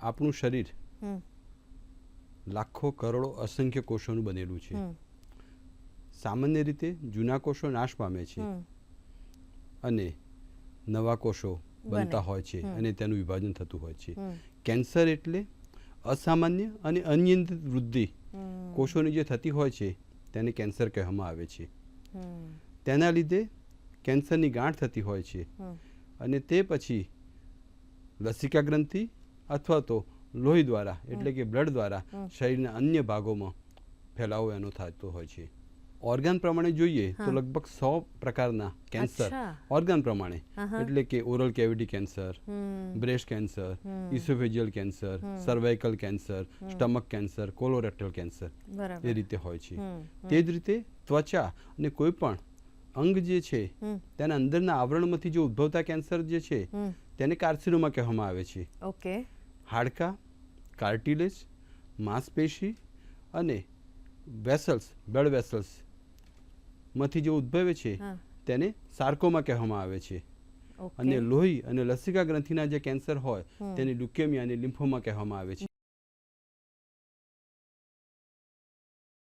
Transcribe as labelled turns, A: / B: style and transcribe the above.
A: આપણું શરીર લાખો કરોડો અસંખ્ય કોષોનું બનેલું છે. સામાન્ય રીતે જૂના કોષો નાશ પામે છે અને નવા કોષો બનતા હોય છે અને તેનું વિભાજન થતું હોય છે. કેન્સર એટલે અસામાન્ય અને અનિયંત્રિત વૃદ્ધિ કોષોની જે થતી હોય છે તેને કેન્સર કહેવામાં આવે છે. તેના લીધે કેન્સરની ગાંઠ થતી હોય છે અને તે પછી લસિકા ગ્રંથિ અથવા તો લોહી દ્વારા એટલે કે બ્લડ દ્વારા શરીરના અન્ય ભાગોમાં ફેલાવો એનો થતો હોય છે. ઓર્ગન પ્રમાણે જોઈએ તો લગભગ 100 પ્રકારના કેન્સર ઓર્ગન પ્રમાણે એટલે કે oral cavity cancer, breast cancer, oesophageal cancer, cervical cancer, stomach cancer, colorectal cancer એ રીતે હોય છે. તે જ રીતે ત્વચા અને કોઈ પણ અંગ જે છે તેના અંદરના આવરણમાંથી જે ઉદ્ભવતા કેન્સર જે છે તેને કાર્સિનોમા કહેવામાં આવે છે. હાડકાં, કાર્ટિલેજ, માંસપેશી અને વેસલ્સ, બ્લડ વેસલ્સ માંથી જે ઉદ્ભવે છે તેને સાર્કોમા કહેવામાં આવે છે. અને લોહી અને લસિકા ગ્રંથિના જે કેન્સર હોય તેને લ્યુકેમિયા અને લિમ્ફોમા કહેવામાં આવે છે.